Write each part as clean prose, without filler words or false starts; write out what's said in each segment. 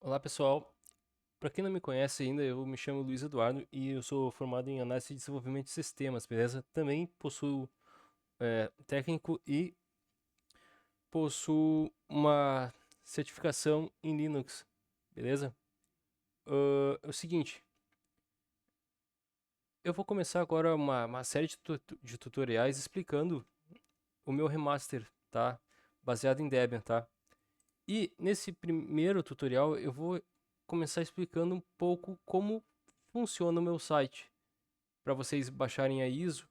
Olá pessoal, para quem não me conhece ainda, eu me chamo Luiz Eduardo e eu sou formado em análise de desenvolvimento de sistemas, beleza? Também possuo técnico e possuo uma certificação em Linux, beleza? É o seguinte, eu vou começar agora uma série de tutoriais explicando o meu remaster, tá? Baseado em Debian, tá? E nesse primeiro tutorial eu vou começar explicando um pouco como funciona o meu site, para vocês baixarem a ISO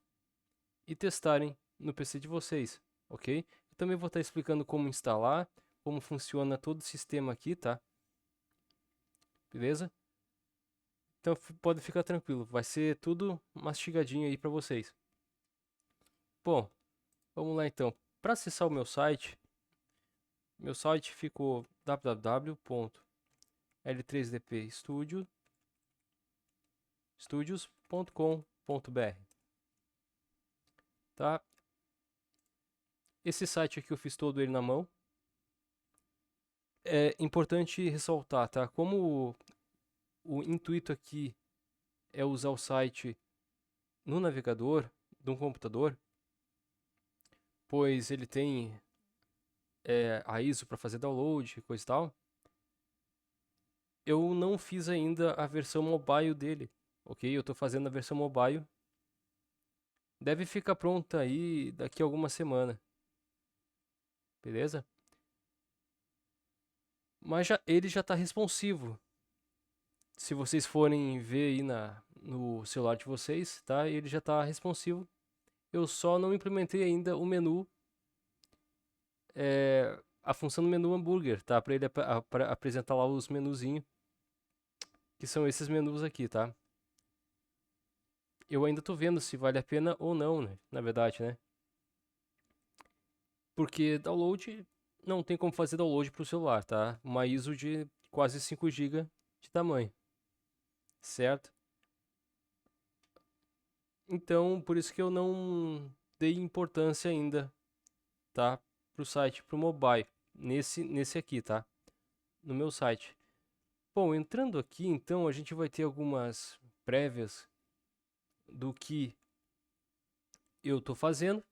e testarem no PC de vocês, ok? Eu também vou estar explicando como instalar, como funciona todo o sistema aqui, tá? Beleza? Então pode ficar tranquilo, vai ser tudo mastigadinho aí para vocês. Bom, vamos lá então. Para acessar o meu site ficou www.l3dpstudios.com.br, tá? Esse site aqui eu fiz todo ele na mão. É importante ressaltar, tá? Como o intuito aqui é usar o site no navegador de um computador, pois ele tem a ISO para fazer download, coisa e tal. Eu não fiz ainda a versão mobile dele, ok? Eu estou fazendo a versão mobile. Deve ficar pronta aí daqui a alguma semana, beleza? Mas ele já está responsivo. Se vocês forem ver aí no celular de vocês, tá? Ele já está responsivo. Eu só não implementei ainda o menu, a função do menu hambúrguer, tá? Para ele apresentar lá os menuzinhos, que são esses menus aqui, tá? Eu ainda tô vendo se vale a pena ou não, né? Na verdade, né? Porque download não tem como fazer download pro celular, tá? Uma ISO de quase 5 GB de tamanho, certo? Então, por isso que eu não dei importância ainda, tá? Pro site, pro mobile, nesse aqui, tá? No meu site. Bom, entrando aqui, então, a gente vai ter algumas prévias do que eu tô fazendo,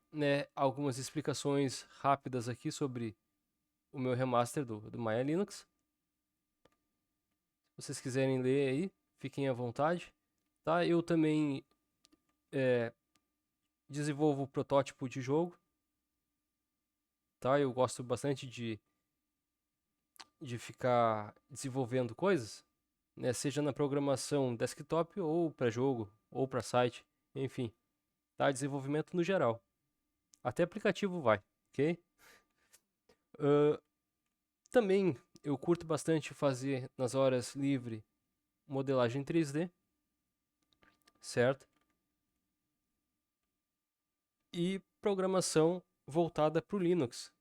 né? Algumas explicações rápidas aqui sobre o meu remaster do Maya Linux. Se vocês quiserem ler aí, fiquem à vontade, tá? Eu também é, desenvolvo protótipo de jogo, tá? Eu gosto bastante de ficar desenvolvendo coisas, né? Seja na programação desktop ou para jogo ou para site, enfim, tá? Desenvolvimento no geral. Até aplicativo vai, ok? Ah, também eu curto bastante fazer nas horas livres modelagem 3D, certo? E programação voltada para o Linux,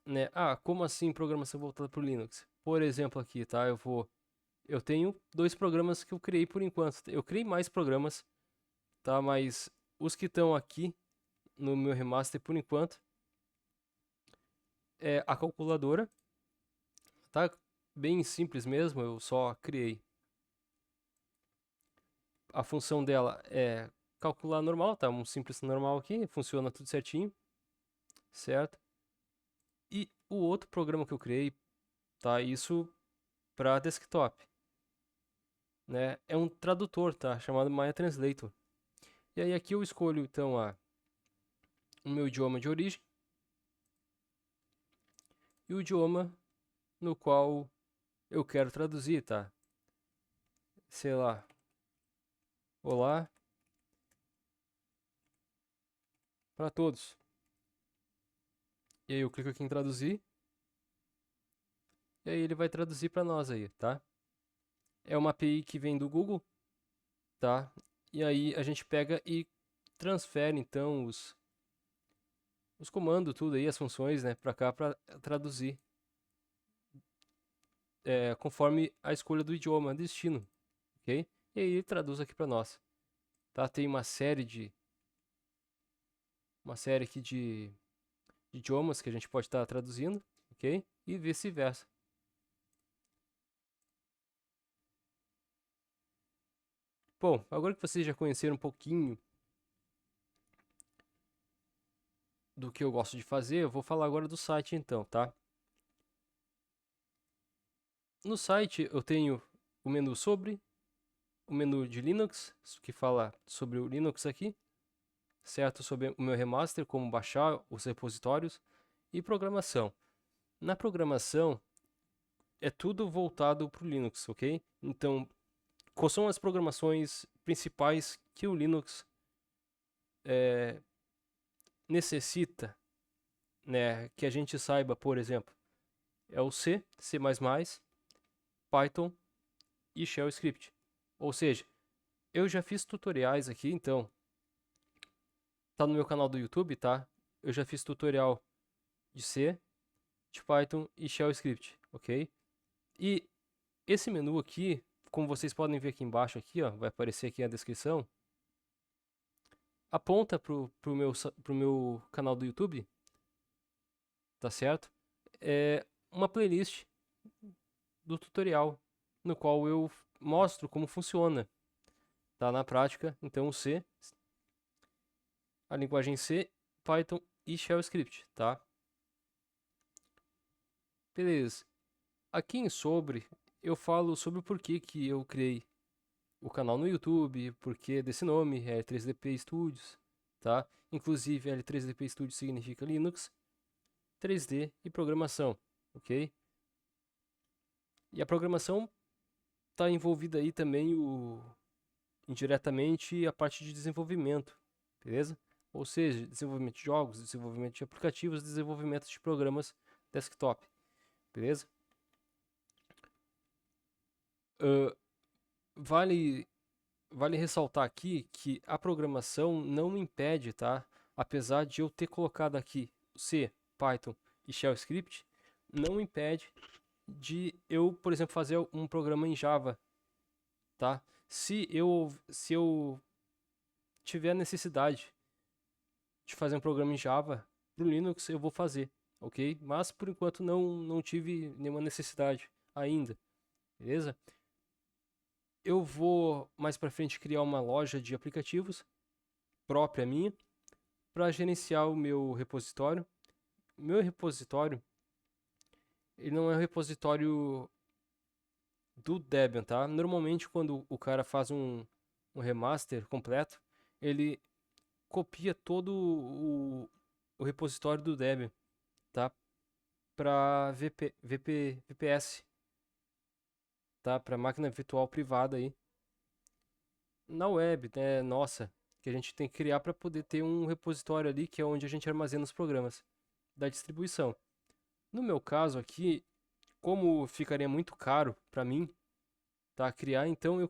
né? Ah, como assim programação voltada para o Linux? Por exemplo, aqui, tá? Eu tenho dois programas que eu criei por enquanto. Eu criei mais programas, tá? Mas os que estão aqui no meu remaster por enquanto é a calculadora, tá? Bem simples mesmo, eu só criei. A função dela é calcular normal, tá? Um simples normal aqui, funciona tudo certinho, certo? E o outro programa que eu criei, tá? Isso para desktop, né? É um tradutor, tá? Chamado Maya Translator. E aí aqui eu escolho então o meu idioma de origem e o idioma no qual eu quero traduzir, tá? Sei lá, olá para todos. E aí eu clico aqui em traduzir e aí ele vai traduzir para nós aí, tá? É uma API que vem do Google, tá? E aí a gente pega e transfere então os comandos, tudo aí, as funções, né, para cá para traduzir conforme a escolha do idioma, destino, ok? E aí ele traduz aqui para nós, tá? Tem uma série aqui de idiomas que a gente pode estar traduzindo, ok? E vice-versa. Bom, agora que vocês já conheceram um pouquinho do que eu gosto de fazer, eu vou falar agora do site então, tá? No site eu tenho o menu sobre, o menu de Linux, que fala sobre o Linux aqui, certo? Sobre o meu remaster, como baixar os repositórios e programação. Na programação é tudo voltado para o Linux, ok? Então, quais são as programações principais que o Linux necessita, né? Que a gente saiba, por exemplo, é o C, C++, Python e Shell Script. Ou seja, eu já fiz tutoriais aqui, então tá no meu canal do YouTube, tá? Eu já fiz tutorial de C, de Python e Shell Script, ok? E esse menu aqui, como vocês podem ver aqui embaixo, aqui, ó, vai aparecer aqui na descrição, aponta pro meu canal do YouTube, tá certo? É uma playlist do tutorial, no qual eu mostro como funciona, tá? Na prática, então o C, a linguagem C, Python e Shell Script, tá? Beleza. Aqui em sobre, eu falo sobre o porquê que eu criei o canal no YouTube, porquê desse nome, L3DP Studios, tá? Inclusive, L3DP Studios significa Linux, 3D e programação, ok? E a programação está envolvida aí também indiretamente a parte de desenvolvimento, beleza? Ou seja, desenvolvimento de jogos, desenvolvimento de aplicativos, desenvolvimento de programas desktop, beleza? Uh, vale ressaltar aqui que a programação não me impede, tá? Apesar de eu ter colocado aqui C, Python e Shell Script, não me impede de eu, por exemplo, fazer um programa em Java, tá? Se eu tiver a necessidade de fazer um programa em Java pro Linux, eu vou fazer, ok? Mas por enquanto não tive nenhuma necessidade ainda, beleza? Eu vou mais para frente criar uma loja de aplicativos própria minha para gerenciar o meu repositório. Meu repositório, ele não é um repositório do Debian, tá? Normalmente quando o cara faz um remaster completo, ele copia todo o repositório do Debian, tá? Para VPS, tá? Para máquina virtual privada aí na web, né? Nossa, que a gente tem que criar para poder ter um repositório ali que é onde a gente armazena os programas da distribuição. No meu caso aqui, como ficaria muito caro para mim, tá, criar, então eu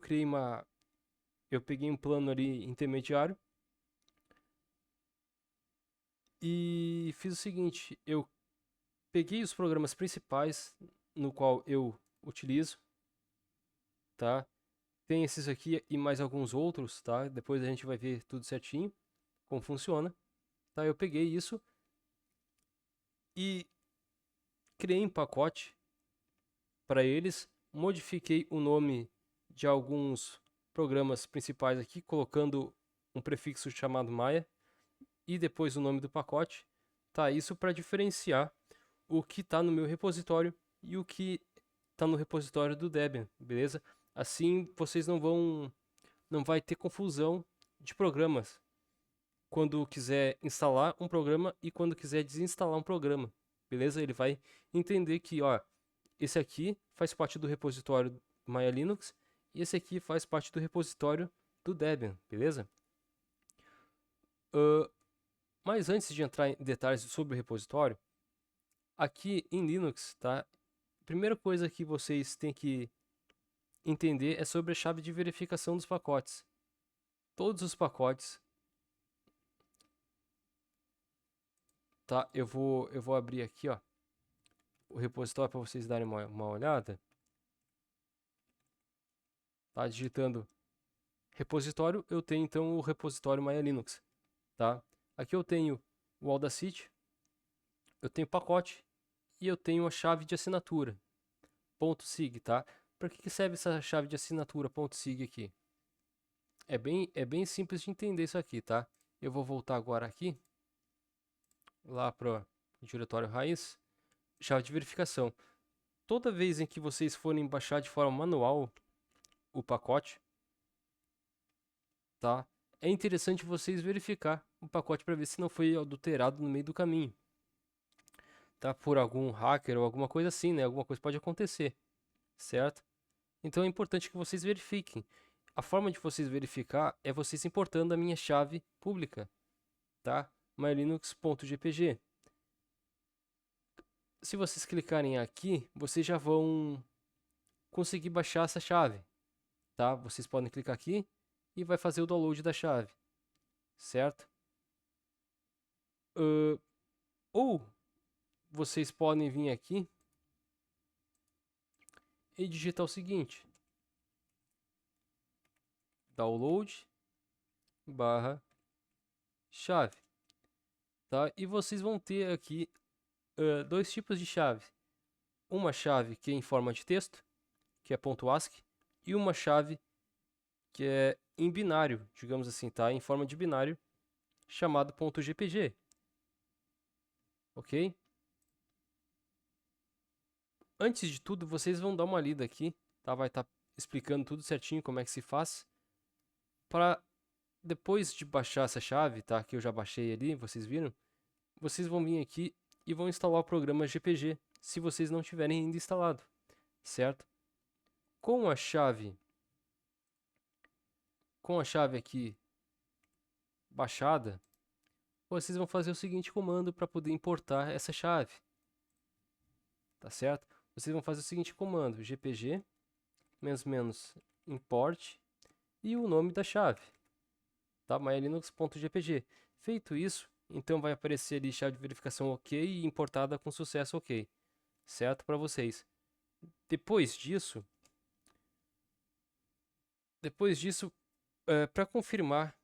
peguei um plano ali intermediário e fiz o seguinte, eu peguei os programas principais no qual eu utilizo, tá? Tem esses aqui e mais alguns outros, tá? Depois a gente vai ver tudo certinho como funciona, tá? Eu peguei isso e criei um pacote para eles, modifiquei o nome de alguns programas principais aqui, colocando um prefixo chamado Maya e depois o nome do pacote. Tá, isso para diferenciar o que está no meu repositório e o que está no repositório do Debian, beleza? Assim vocês não vai ter confusão de programas quando quiser instalar um programa e quando quiser desinstalar um programa, beleza? Ele vai entender que, ó, esse aqui faz parte do repositório Maya Linux e esse aqui faz parte do repositório do Debian, beleza? Mas antes de entrar em detalhes sobre o repositório, aqui em Linux, tá? A primeira coisa que vocês têm que entender é sobre a chave de verificação dos pacotes. Todos os pacotes, tá? Eu vou abrir aqui, ó, o repositório para vocês darem uma olhada. Tá? Digitando repositório, eu tenho então o repositório Maya Linux, tá? Aqui eu tenho o Audacity, eu tenho pacote e eu tenho a chave de assinatura, .sig, tá? Para que serve essa chave de assinatura .sig aqui? É bem simples de entender isso aqui, tá? Eu vou voltar agora aqui, lá para o diretório raiz, chave de verificação. Toda vez em que vocês forem baixar de forma manual o pacote, tá? É interessante vocês verificar o pacote para ver se não foi adulterado no meio do caminho, tá? Por algum hacker ou alguma coisa assim, né? Alguma coisa pode acontecer, certo? Então é importante que vocês verifiquem. A forma de vocês verificar é vocês importando a minha chave pública, tá? mylinux.gpg. Se vocês clicarem aqui, vocês já vão conseguir baixar essa chave, tá? Vocês podem clicar aqui e vai fazer o download da chave, certo? Ou vocês podem vir aqui e digitar o seguinte: download barra chave, tá? E vocês vão ter aqui dois tipos de chave. Uma chave que é em forma de texto, que é .ascii, e uma chave que é em binário, digamos assim, tá? Em forma de binário, chamado .gpg, ok? Antes de tudo, vocês vão dar uma lida aqui, tá? Vai estar explicando tudo certinho como é que se faz. Para depois de baixar essa chave, tá? Que eu já baixei ali, vocês viram? Vocês vão vir aqui e vão instalar o programa GPG, se vocês não tiverem ainda instalado, certo? Com a chave aqui baixada, vocês vão fazer o seguinte comando para poder importar essa chave, tá certo? Vocês vão fazer o seguinte comando: gpg -import e o nome da chave, tá? mylinux.gpg. Feito isso, então vai aparecer ali chave de verificação ok e importada com sucesso ok, certo? Para vocês. Depois disso, para confirmar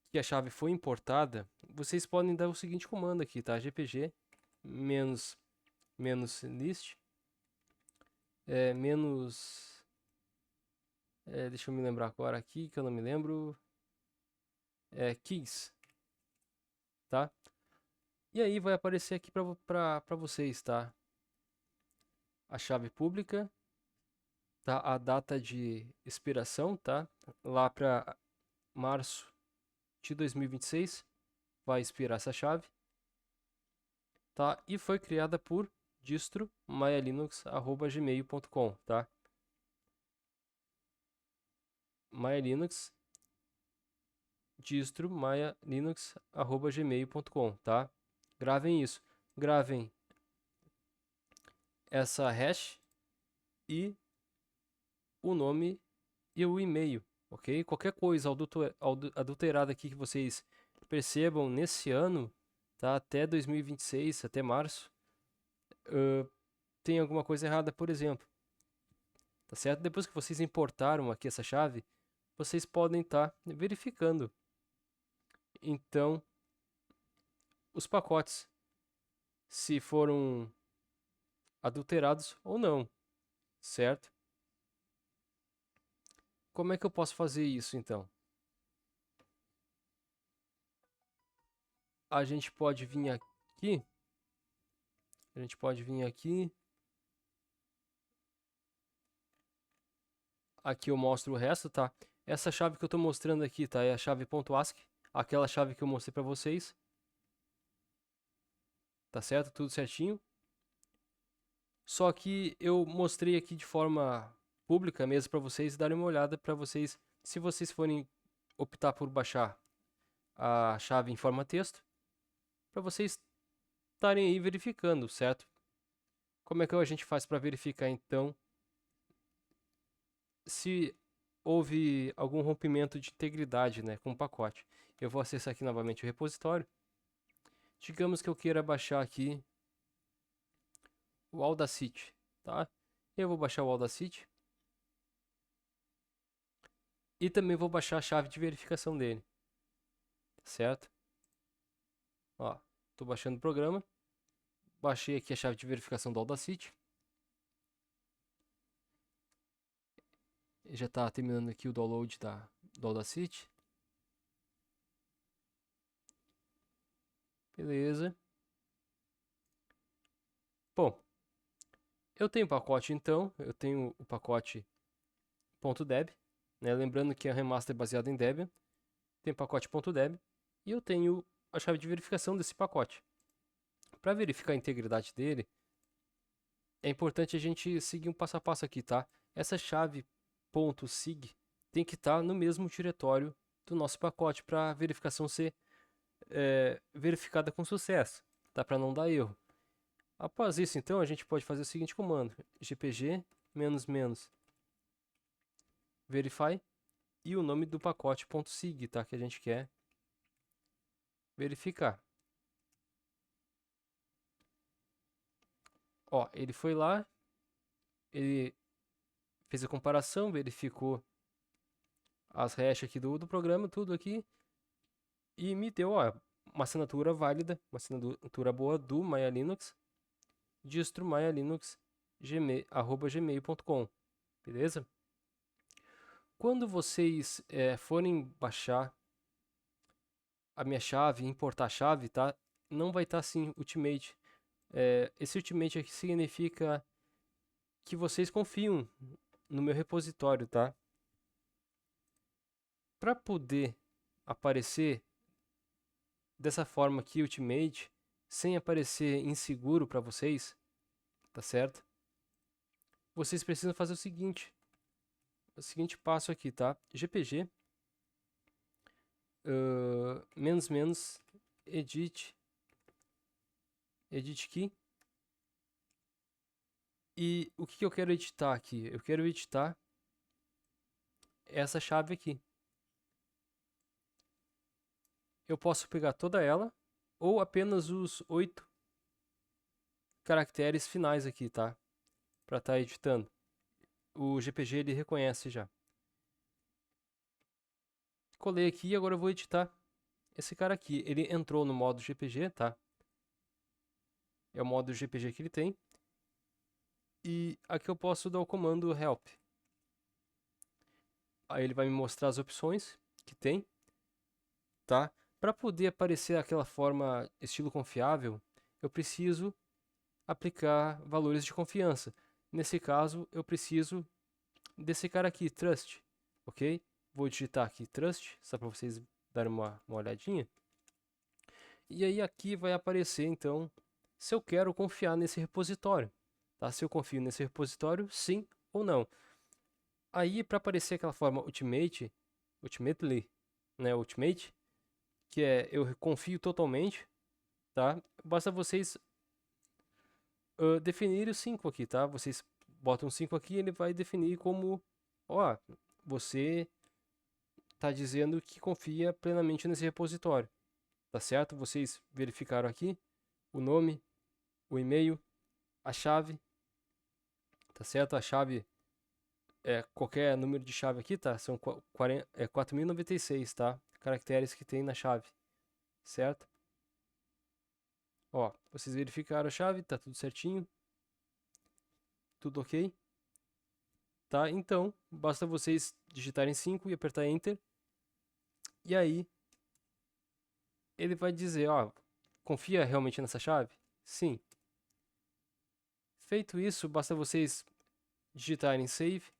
que a chave foi importada, vocês podem dar o seguinte comando aqui, tá? gpg -list deixa eu me lembrar agora aqui, que eu não me lembro, keys, tá? E aí vai aparecer aqui para vocês, tá? A chave pública, tá? A data de expiração, tá? Lá para março de 2026 vai expirar essa chave, tá? E foi criada por distro mayalinux@gmail.com, tá? Mayalinux distro mayalinux@gmail.com, tá? Gravem isso. Gravem essa hash e o nome e o e-mail, ok? Qualquer coisa adulterada aqui que vocês percebam nesse ano, tá? Até 2026, até março, tem alguma coisa errada, por exemplo, tá certo? Depois que vocês importaram aqui essa chave, vocês podem estar verificando, então, os pacotes, se foram adulterados ou não, certo? Como é que eu posso fazer isso, então? A gente pode vir aqui. Aqui eu mostro o resto, tá? Essa chave que eu estou mostrando aqui, tá? É a chave .ascii, aquela chave que eu mostrei para vocês. Tá certo? Tudo certinho. Só que eu mostrei aqui de forma pública mesmo para vocês darem uma olhada para vocês, se vocês forem optar por baixar a chave em forma texto, para vocês estarem aí verificando, certo? Como é que a gente faz para verificar então se houve algum rompimento de integridade, né, com o pacote? Eu vou acessar aqui novamente o repositório. Digamos que eu queira baixar aqui o Audacity, tá? Eu vou baixar o Audacity e também vou baixar a chave de verificação dele, certo? Ó, tô baixando o programa. baixei aqui a chave de verificação do Audacity. Já está terminando aqui o download do Audacity. Beleza. Bom, eu tenho o pacote então, eu tenho o pacote .deb, né? Lembrando que a remaster é baseada em Debian. Tem o pacote .deb e eu tenho a chave de verificação desse pacote. Para verificar a integridade dele, é importante a gente seguir um passo a passo aqui, tá? Essa chave .sig tem que estar no mesmo diretório do nosso pacote para a verificação ser verificada com sucesso, tá? Para não dar erro. Após isso, então, a gente pode fazer o seguinte comando: gpg verify e o nome do pacote .sig, tá? Que a gente quer verificar. Ó, ele foi lá, ele fez a comparação, verificou as hashes aqui do programa, tudo aqui, e me deu, ó, uma assinatura válida, uma assinatura boa do Maya Linux, distro Maya Linux @gmail.com, beleza? Quando vocês forem baixar a minha chave, importar a chave, tá? Não vai estar assim Ultimate. Esse Ultimate aqui significa que vocês confiam no meu repositório, tá? Para poder aparecer dessa forma aqui Ultimate, sem aparecer inseguro para vocês, tá certo? Vocês precisam fazer o seguinte passo aqui, tá? gpg edit key. E o que eu quero editar aqui? Eu quero editar essa chave aqui. Eu posso pegar toda ela ou apenas os 8 caracteres finais aqui, tá? Para estar editando. O GPG ele reconhece já. Colei aqui e agora eu vou editar esse cara aqui. Ele entrou no modo GPG, tá? É o modo GPG que ele tem. E aqui eu posso dar o comando help. Aí ele vai me mostrar as opções que tem, tá? Para poder aparecer aquela forma estilo confiável, eu preciso aplicar valores de confiança. Nesse caso, eu preciso desse cara aqui, trust, ok? Vou digitar aqui trust, só para vocês darem uma olhadinha. E aí aqui vai aparecer, então, se eu quero confiar nesse repositório, tá? Se eu confio nesse repositório, sim ou não. Aí, para aparecer aquela forma ultimately, né, ultimate, que é eu confio totalmente, tá? Basta vocês definir o 5 aqui, tá? Vocês botam 5 aqui, ele vai definir como, ó, você está dizendo que confia plenamente nesse repositório, tá certo? Vocês verificaram aqui o nome, o e-mail, a chave, tá certo? A chave qualquer número de chave aqui, tá? São 4096, tá? Caracteres que tem na chave, certo? Ó, vocês verificaram a chave, tá tudo certinho, tudo ok, tá? Então, basta vocês digitarem 5 e apertar Enter, e aí ele vai dizer, ó, confia realmente nessa chave? Sim. Feito isso, basta vocês digitarem Save,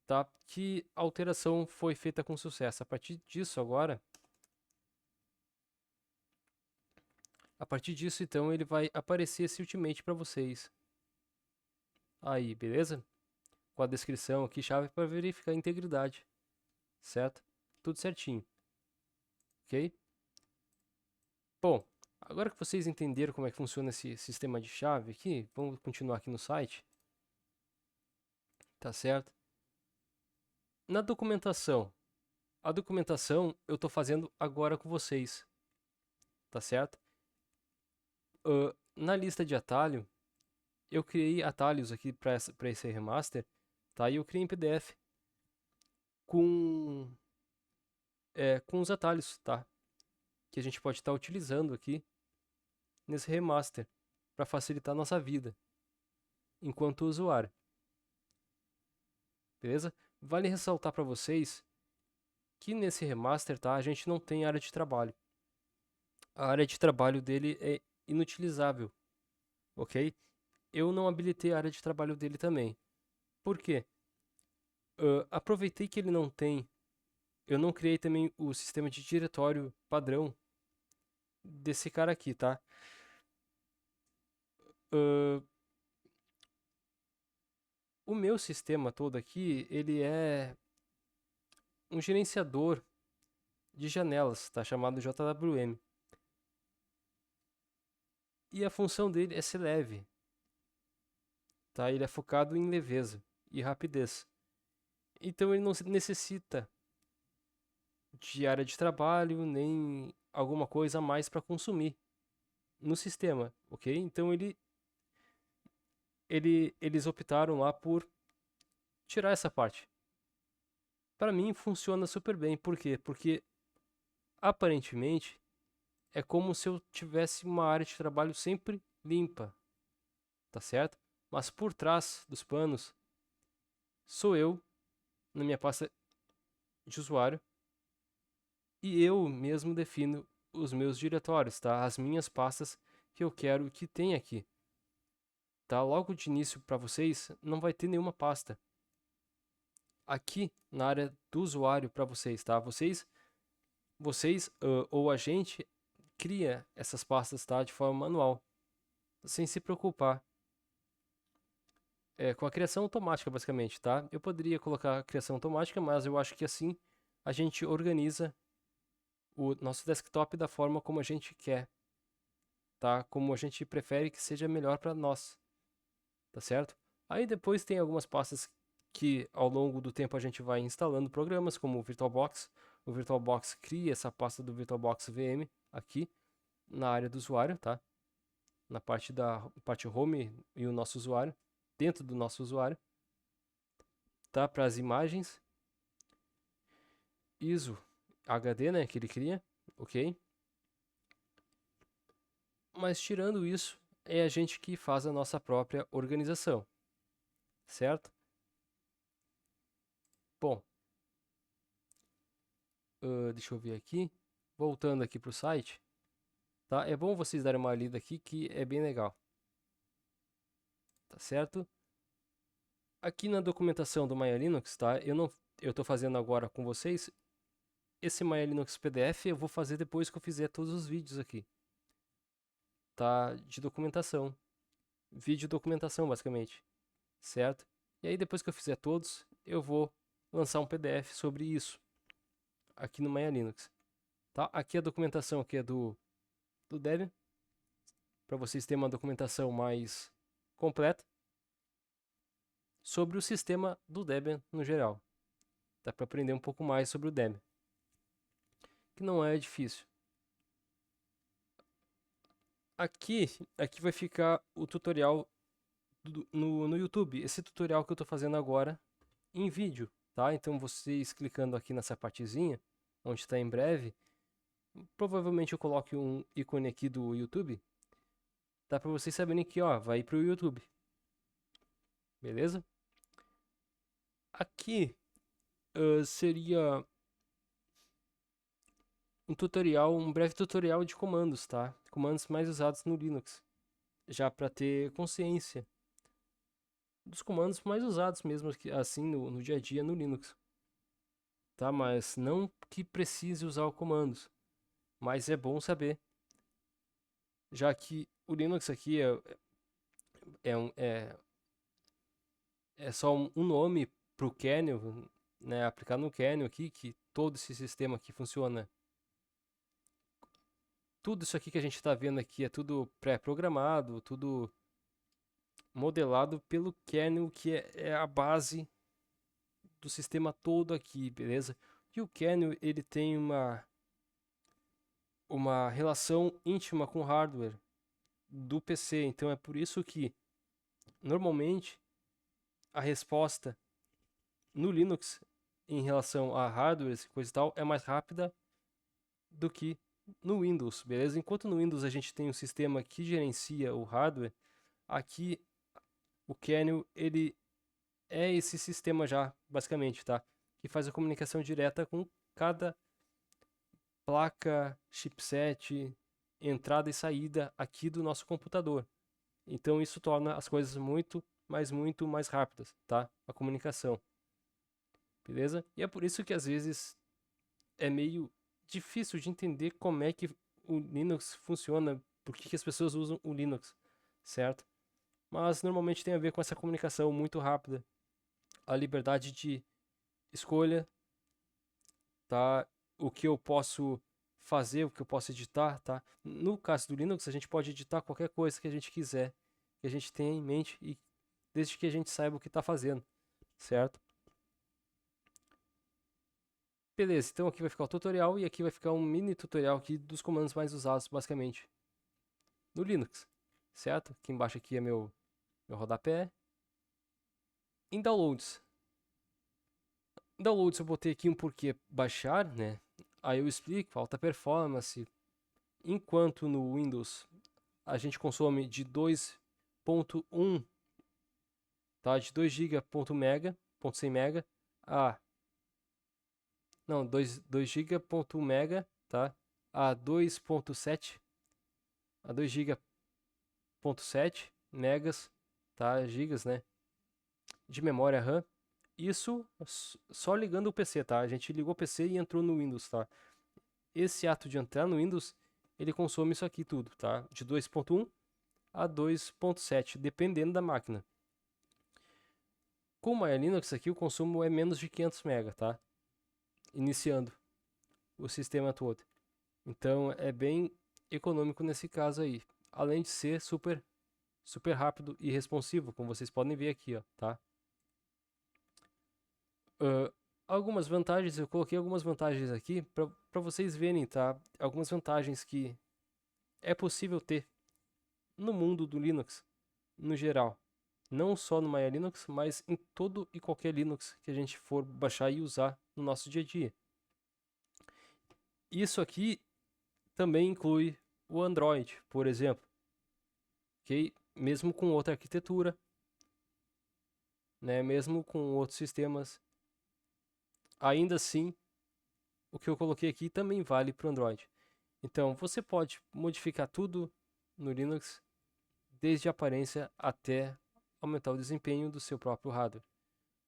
tá? Que a alteração foi feita com sucesso. A partir disso agora, então, ele vai aparecer esse Ultimate para vocês. Aí, beleza? Com a descrição aqui, chave para verificar a integridade, certo? Tudo certinho, ok? Bom, agora que vocês entenderam como é que funciona esse sistema de chave aqui, vamos continuar aqui no site, tá certo? Na documentação, a documentação eu estou fazendo agora com vocês, tá certo? Na lista de atalho, eu criei atalhos aqui para esse remaster, tá? E eu criei em PDF com os atalhos, tá? Que a gente pode estar utilizando aqui nesse remaster, para facilitar a nossa vida enquanto usuário. Beleza? Vale ressaltar para vocês que nesse remaster, tá, a gente não tem área de trabalho. A área de trabalho dele é inutilizável, ok? Eu não habilitei a área de trabalho dele também. Por quê? Aproveitei que ele não tem. Eu não criei também o sistema de diretório padrão desse cara aqui, tá? O meu sistema todo aqui, ele é um gerenciador de janelas, tá? Chamado JWM. E a função dele é ser leve, tá? Ele é focado em leveza e rapidez. Então ele não necessita de área de trabalho nem alguma coisa a mais para consumir no sistema, ok? Então eles optaram lá por tirar essa parte. Para mim funciona super bem, por quê? Porque aparentemente é como se eu tivesse uma área de trabalho sempre limpa, tá certo? Mas por trás dos panos sou eu na minha pasta de usuário e eu mesmo defino os meus diretórios, tá? As minhas pastas que eu quero que tenha aqui. Tá? Logo de início para vocês não vai ter nenhuma pasta aqui na área do usuário para vocês, tá? Vocês ou a gente cria essas pastas, tá? De forma manual, sem se preocupar. Com a criação automática, basicamente, tá? Eu poderia colocar a criação automática, mas eu acho que assim a gente organiza o nosso desktop da forma como a gente quer, tá? Como a gente prefere que seja melhor para nós, tá certo? Aí depois tem algumas pastas que ao longo do tempo a gente vai instalando programas como o VirtualBox. O VirtualBox cria essa pasta do VirtualBox VM aqui na área do usuário, tá? Na parte home e o nosso usuário, dentro do nosso usuário, tá? Para as imagens, ISO HD, né, que ele cria, ok? Mas tirando isso, é a gente que faz a nossa própria organização, certo? Bom, deixa eu ver aqui, voltando aqui para o site, tá? É bom vocês darem uma lida aqui que é bem legal, tá certo? Aqui na documentação do Maya Linux, tá? Eu estou fazendo agora com vocês esse Maya Linux PDF. Eu vou fazer depois que eu fizer todos os vídeos aqui, tá? De documentação, vídeo documentação basicamente, certo? E aí depois que eu fizer todos, eu vou lançar um PDF sobre isso aqui no Maya Linux, tá? Aqui a documentação aqui é do Debian, para vocês terem uma documentação mais completa sobre o sistema do Debian no geral. Dá para aprender um pouco mais sobre o Debian, que não é difícil. Aqui vai ficar o tutorial no YouTube. Esse tutorial que eu estou fazendo agora em vídeo, tá? Então vocês clicando aqui nessa partezinha, onde está em breve, provavelmente eu coloque um ícone aqui do YouTube, tá? Para vocês saberem que, ó, vai para o YouTube, beleza? Aqui seria um breve tutorial de comandos, tá? Comandos mais usados no Linux, já para ter consciência dos comandos mais usados mesmo assim no dia a dia no Linux, tá? Mas não que precise usar os comandos, mas é bom saber, já que o Linux aqui é, um, é, é só um nome para o kernel, né? Aplicado no kernel aqui, que todo esse sistema aqui funciona. Tudo isso aqui que a gente está vendo aqui é tudo pré-programado, tudo modelado pelo kernel, que é a base do sistema todo aqui, beleza? E o kernel ele tem uma relação íntima com o hardware do PC, então é por isso que normalmente a resposta no Linux em relação a hardware e coisa e tal é mais rápida do que no Windows, beleza? Enquanto no Windows a gente tem um sistema que gerencia o hardware, aqui o kernel ele é esse sistema já, basicamente, tá? Que faz a comunicação direta com cada placa, chipset, entrada e saída aqui do nosso computador. Então isso torna as coisas muito mais rápidas, tá? A comunicação. Beleza? E é por isso que às vezes é meio difícil de entender como é que o Linux funciona, por que as pessoas usam o Linux, certo? Mas normalmente tem a ver com essa comunicação muito rápida, a liberdade de escolha, tá? O que eu posso fazer, o que eu posso editar, tá? No caso do Linux, a gente pode editar qualquer coisa que a gente quiser, que a gente tenha em mente e desde que a gente saiba o que está fazendo, certo? Beleza, então aqui vai ficar o tutorial e aqui vai ficar um mini tutorial aqui dos comandos mais usados, basicamente, no Linux, certo? Aqui embaixo aqui é meu rodapé. Em Downloads. Em Downloads eu botei aqui um porquê baixar, né? Aí eu explico, alta performance. Enquanto no Windows a gente consome de 2.1, tá? De 2 GB ponto mega, ponto 100 mega a não, 2 GB ponto mega, tá? A 2.7 a 2 GB ponto 7 megas, tá? Gigas, né? De memória RAM. Isso só ligando o PC, tá? A gente ligou o PC e entrou no Windows, tá? Esse ato de entrar no Windows, ele consome isso aqui tudo, tá? De 2.1 a 2.7, dependendo da máquina. Com o Maya Linux aqui, o consumo é menos de 500 MB, tá? Iniciando o sistema todo. Então, é bem econômico nesse caso aí. Além de ser super rápido e responsivo, como vocês podem ver aqui, ó, tá? Algumas vantagens, eu coloquei algumas vantagens aqui para vocês verem, tá? Algumas vantagens que é possível ter no mundo do Linux, no geral. Não só no Maya Linux, mas em todo e qualquer Linux que a gente for baixar e usar no nosso dia a dia. Isso aqui também inclui o Android, por exemplo, ok? Mesmo com outra arquitetura, né? Mesmo com outros sistemas, ainda assim, o que eu coloquei aqui também vale para o Android. Então, você pode modificar tudo no Linux, desde a aparência até aumentar o desempenho do seu próprio hardware.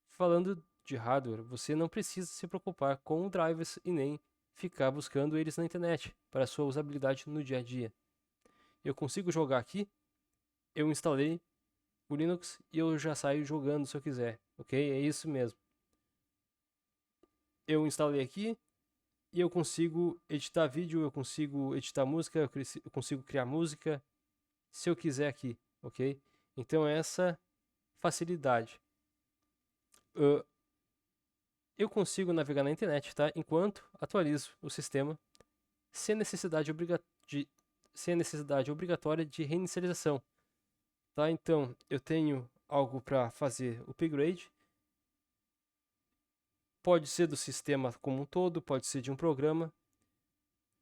Falando de hardware, você não precisa se preocupar com drivers e nem ficar buscando eles na internet para sua usabilidade no dia a dia. Eu consigo jogar aqui, eu instalei o Linux e eu já saio jogando se eu quiser, ok? É isso mesmo. Eu instalei aqui e eu consigo editar vídeo, eu consigo editar música, eu consigo criar música se eu quiser aqui, ok? Então essa facilidade. Eu consigo navegar na internet, tá? Enquanto atualizo o sistema sem necessidade, sem necessidade obrigatória de reinicialização, tá? Então eu tenho algo para fazer o upgrade. Pode ser do sistema como um todo, pode ser de um programa,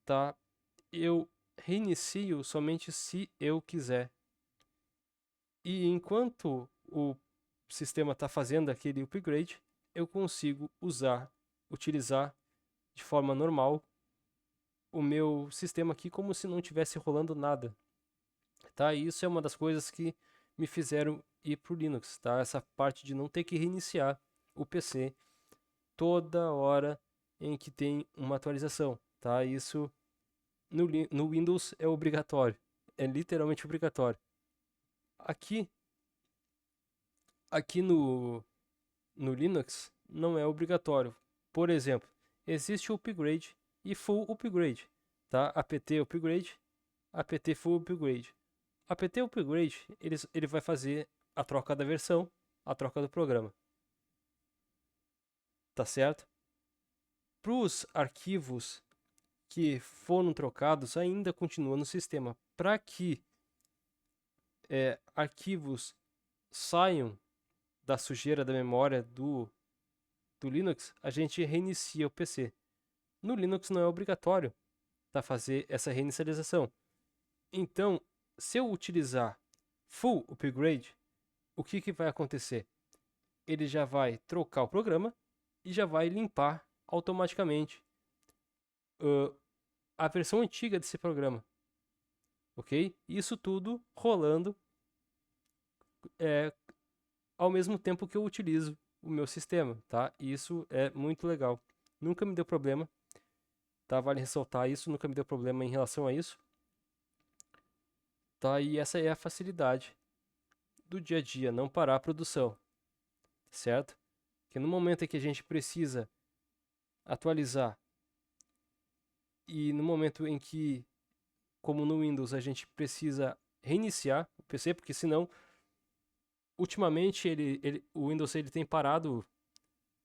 tá? Eu reinicio somente se eu quiser. E enquanto o sistema está fazendo aquele upgrade, eu consigo utilizar de forma normal o meu sistema aqui como se não tivesse rolando nada, tá? E isso é uma das coisas que me fizeram ir pro Linux, tá? Essa parte de não ter que reiniciar o PC toda hora em que tem uma atualização, tá? Isso no Windows é obrigatório, é literalmente obrigatório. Aqui no Linux não é obrigatório. Por exemplo, existe o upgrade e full upgrade, tá? apt upgrade, apt full upgrade. apt upgrade, ele vai fazer a troca da versão, a troca do programa. Tá certo? Para os arquivos que foram trocados, ainda continua no sistema. Para que arquivos saiam da sujeira da memória do Linux, a gente reinicia o PC. No Linux não é obrigatório tá? Fazer essa reinicialização. Então, se eu utilizar Full Upgrade, o que vai acontecer? Ele já vai trocar o programa e já vai limpar automaticamente a versão antiga desse programa, ok? Isso tudo rolando ao mesmo tempo que eu utilizo o meu sistema, tá? Isso é muito legal. Nunca me deu problema, tá? Vale ressaltar isso, nunca me deu problema em relação a isso, tá? E essa é a facilidade do dia a dia, não parar a produção, certo? Que no momento em que a gente precisa atualizar e no momento em que, como no Windows, a gente precisa reiniciar o PC, porque senão, ultimamente, o Windows ele tem parado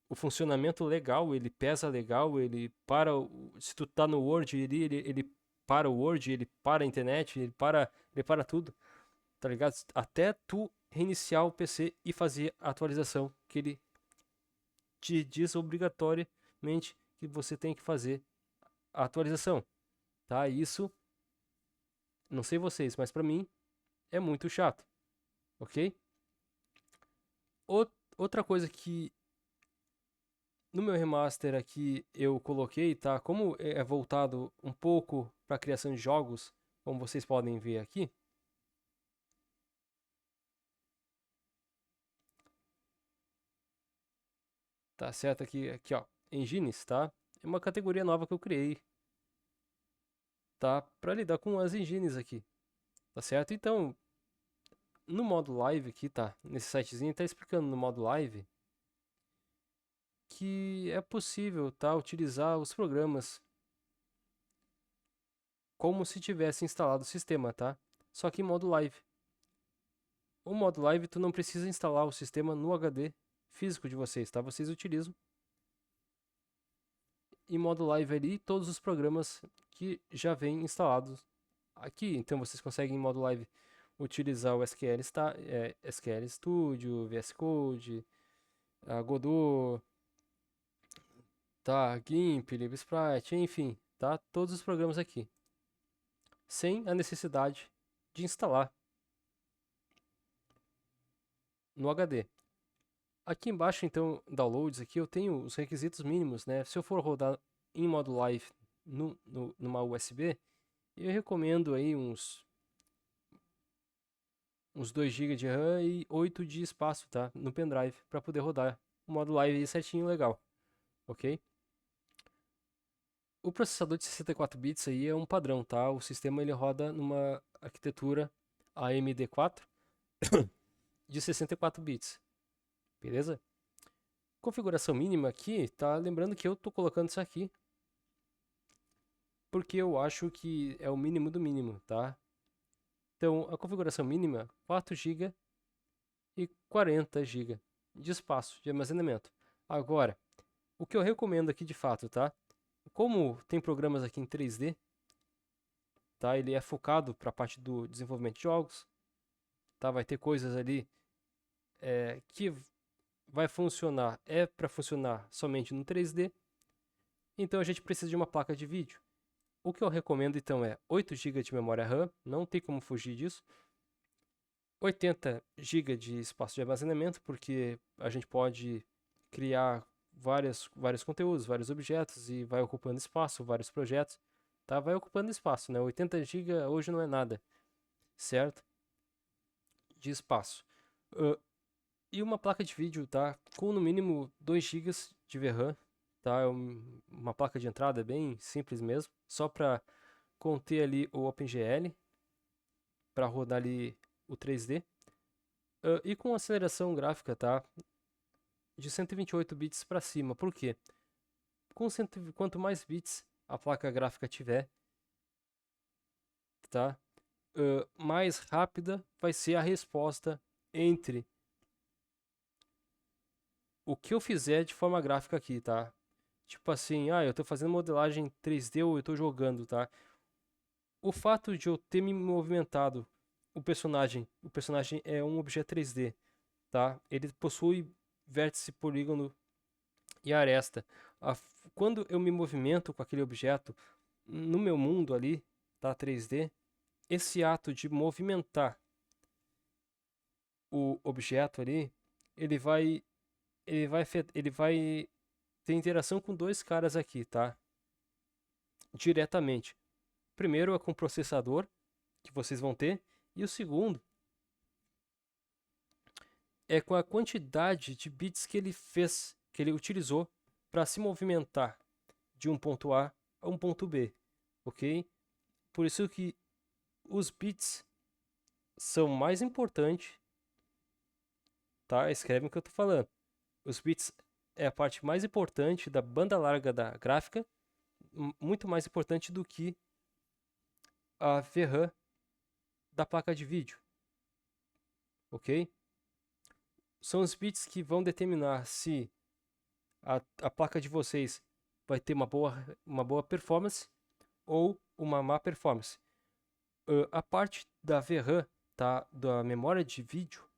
o funcionamento legal, ele pesa legal, ele para, se tu tá no Word, ele para o Word, ele para a internet, ele para tudo, tá ligado? Até tu reiniciar o PC e fazer a atualização que ele te diz obrigatoriamente que você tem que fazer a atualização, tá? Isso, não sei vocês, mas para mim é muito chato, ok? Outra coisa que no meu remaster aqui eu coloquei, tá? Como é voltado um pouco para a criação de jogos, como vocês podem ver aqui, tá certo? Aqui ó, engines, tá? É uma categoria nova que eu criei, tá? Para lidar com as engines aqui, tá certo? Então, no modo live aqui, tá? Nesse sitezinho tá explicando no modo live que é possível, tá? Utilizar os programas como se tivesse instalado o sistema, tá? Só que em modo live. O modo live tu não precisa instalar o sistema no HD físico de vocês, tá? Vocês utilizam em modo live ali todos os programas que já vêm instalados aqui. Então vocês conseguem em modo live utilizar o SQL Studio, VS Code, a Godot, tá? GIMP, LibSprite, enfim, tá? Todos os programas aqui, sem a necessidade de instalar no HD. Aqui embaixo, então, downloads aqui, eu tenho os requisitos mínimos, né? Se eu for rodar em modo live numa USB, eu recomendo aí uns 2 GB de RAM e 8 de espaço, tá? No pendrive, para poder rodar o modo live aí certinho, legal, ok? O processador de 64 bits aí é um padrão, tá? O sistema ele roda numa arquitetura AMD4 de 64 bits, beleza? Configuração mínima aqui, tá? Lembrando que eu tô colocando isso aqui porque eu acho que é o mínimo do mínimo, tá? Então, a configuração mínima, 4 GB e 40 GB de espaço de armazenamento. Agora, o que eu recomendo aqui de fato, tá? Como tem programas aqui em 3D, tá? Ele é focado para a parte do desenvolvimento de jogos, tá? Vai ter coisas ali que vai funcionar, para funcionar somente no 3D. Então a gente precisa de uma placa de vídeo. O que eu recomendo então é 8 GB de memória RAM, não tem como fugir disso. 80 GB de espaço de armazenamento, porque a gente pode criar vários conteúdos, vários objetos e vai ocupando espaço, vários projetos, tá? Vai ocupando espaço, né? 80 GB hoje não é nada, certo? De espaço. E uma placa de vídeo, tá? Com no mínimo 2 GB de VRAM, tá? Uma placa de entrada bem simples mesmo, só para conter ali o OpenGL, para rodar ali o 3D. E com aceleração gráfica, tá? De 128 bits para cima. Por quê? Quanto mais bits a placa gráfica tiver, tá? Mais rápida vai ser a resposta entre o que eu fizer de forma gráfica aqui, tá? Tipo assim, eu tô fazendo modelagem 3D ou eu tô jogando, tá? O fato de eu ter me movimentado o personagem é um objeto 3D, tá? Ele possui vértice, polígono e aresta. Quando eu me movimento com aquele objeto, no meu mundo ali, tá, 3D, esse ato de movimentar o objeto ali, ele vai, ele vai ter interação com dois caras aqui, tá? Diretamente. Primeiro é com o processador que vocês vão ter, e o segundo é com a quantidade de bits que ele fez, que ele utilizou para se movimentar de um ponto A a um ponto B, ok? Por isso que os bits são mais importantes, tá? Escreve o que eu estou falando. Os bits é a parte mais importante da banda larga da gráfica, muito mais importante do que a VRAM da placa de vídeo, ok? São os bits que vão determinar se a placa de vocês vai ter uma boa performance ou uma má performance. A parte da VRAM, tá, da memória de vídeo,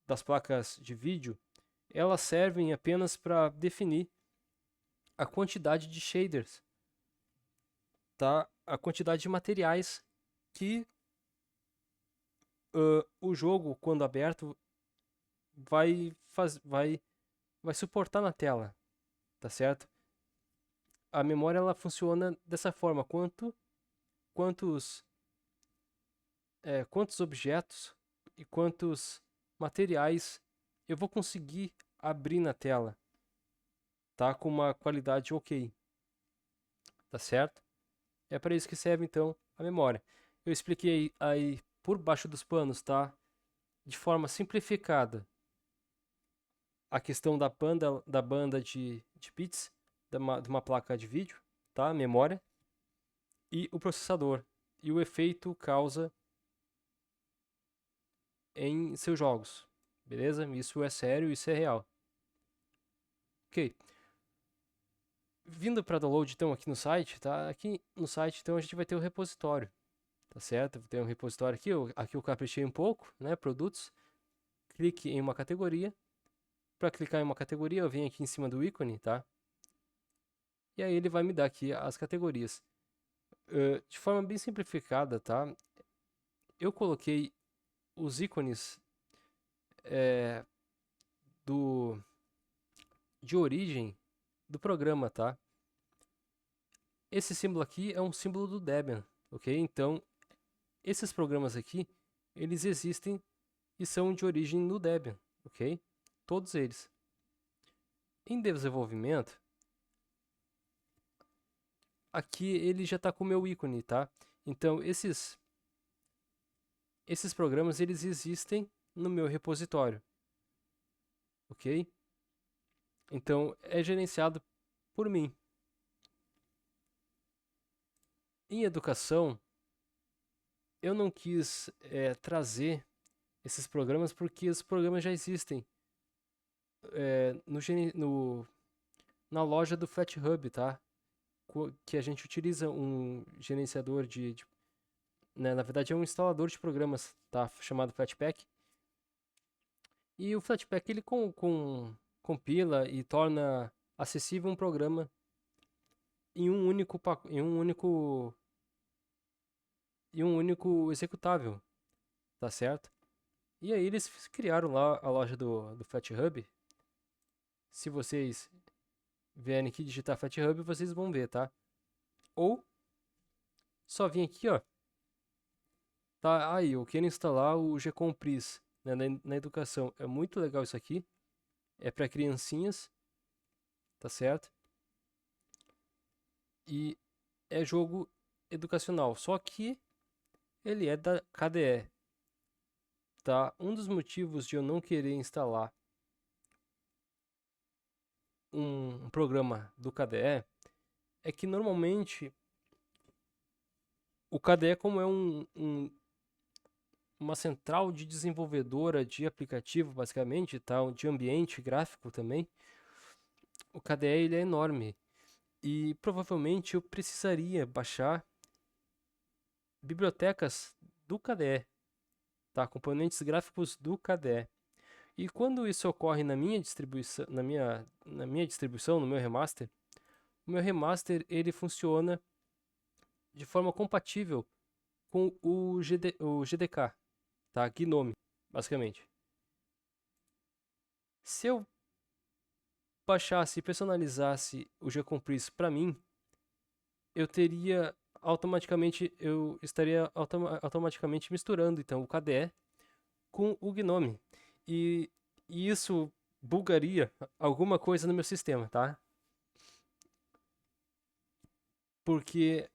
das placas de vídeo, elas servem apenas para definir a quantidade de shaders, tá? A quantidade de materiais que o jogo, quando aberto, vai suportar na tela, tá certo? A memória ela funciona dessa forma: quantos quantos objetos e quantos materiais eu vou conseguir abrir na tela, tá? Com uma qualidade ok, tá certo? É para isso que serve então a memória. Eu expliquei aí por baixo dos panos, tá? De forma simplificada a questão da banda de bits de uma placa de vídeo, tá? Memória e o processador e o efeito causa em seus jogos, beleza? Isso é sério, isso é real. Ok. Vindo para download então aqui no site, tá? Aqui no site então a gente vai ter o repositório, tá certo? Tem um repositório aqui, aqui eu caprichei um pouco, né? Produtos. Clique em uma categoria. Para clicar em uma categoria, eu venho aqui em cima do ícone, tá? E aí ele vai me dar aqui as categorias. De forma bem simplificada, tá? Eu coloquei os ícones do de origem do programa, tá? Esse símbolo aqui é um símbolo do Debian, ok? Então, esses programas aqui, eles existem e são de origem no Debian, ok? Todos eles. Em desenvolvimento, aqui ele já está com o meu ícone, tá? Então, esses programas, eles existem no meu repositório, ok? Então, é gerenciado por mim. Em educação, eu não quis trazer esses programas porque os programas já existem na loja do FlatHub, tá? Que a gente utiliza um gerenciador né, na verdade é um instalador de programas, tá? Chamado Flatpak. E o Flatpak ele compila e torna acessível um programa em um único executável, tá certo? E aí eles criaram lá a loja do FlatHub. Se vocês vierem aqui digitar FlatHub, vocês vão ver, tá? Ou só vir aqui, ó. Tá, aí, eu quero instalar o Gcompris, né, na educação. É muito legal isso aqui. É para criancinhas, tá certo? E é jogo educacional, só que ele é da KDE, tá? Um dos motivos de eu não querer instalar um programa do KDE é que normalmente o KDE, como é uma central de desenvolvedora de aplicativo, basicamente, tá? De ambiente gráfico também, o KDE ele é enorme e provavelmente eu precisaria baixar bibliotecas do KDE, tá? Componentes gráficos do KDE. E quando isso ocorre na minha distribuição, no meu remaster, o meu remaster ele funciona de forma compatível com o GDK, tá? GNOME, basicamente. Se eu baixasse e personalizasse o gCompress para mim, eu estaria automaticamente misturando então o KDE com o GNOME. E isso bugaria alguma coisa no meu sistema, tá? Porque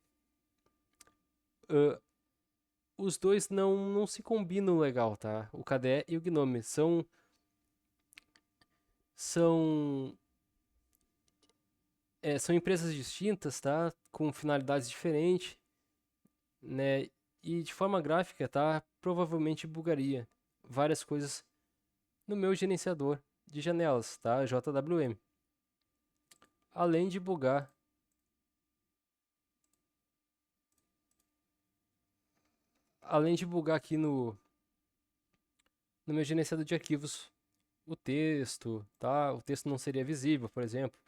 os dois não se combinam legal, tá? O KDE e o GNOME são, são empresas distintas, tá? Com finalidades diferentes, né? E de forma gráfica, tá? Provavelmente bugaria várias coisas no meu gerenciador de janelas, tá? JWM. Além de bugar aqui no meu gerenciador de arquivos o texto, tá? O texto não seria visível, por exemplo.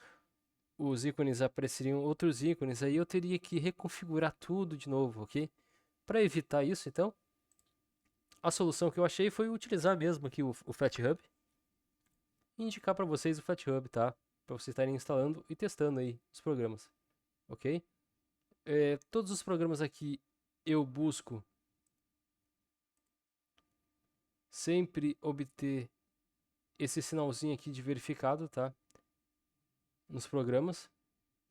Os ícones apareceriam outros ícones, aí eu teria que reconfigurar tudo de novo, ok? Para evitar isso, então, a solução que eu achei foi utilizar mesmo aqui o FlatHub e indicar para vocês o FlatHub, tá? Para vocês estarem instalando e testando aí os programas, ok? Todos os programas aqui eu busco sempre obter esse sinalzinho aqui de verificado, tá? Nos programas,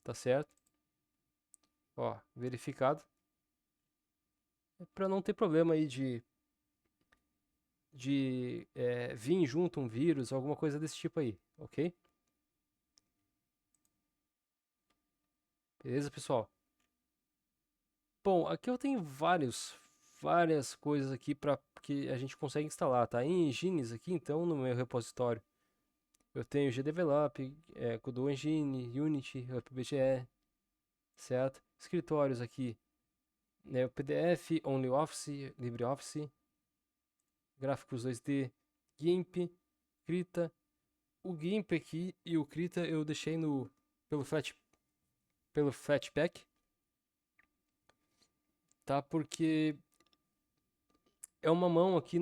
tá certo? Ó, verificado. Para não ter problema aí de vir junto um vírus, alguma coisa desse tipo aí, ok? Beleza, pessoal? Bom, aqui eu tenho várias coisas aqui para que a gente consegue instalar, tá? Em engines aqui, então, no meu repositório, eu tenho GDevelop, Godot Engine, Unity, UpBGE, certo? Escritórios aqui, né? O PDF, OnlyOffice, LibreOffice, gráficos 2D, GIMP, Krita. O GIMP aqui e o Krita eu deixei pelo Flatpak, tá? Porque é uma mão aqui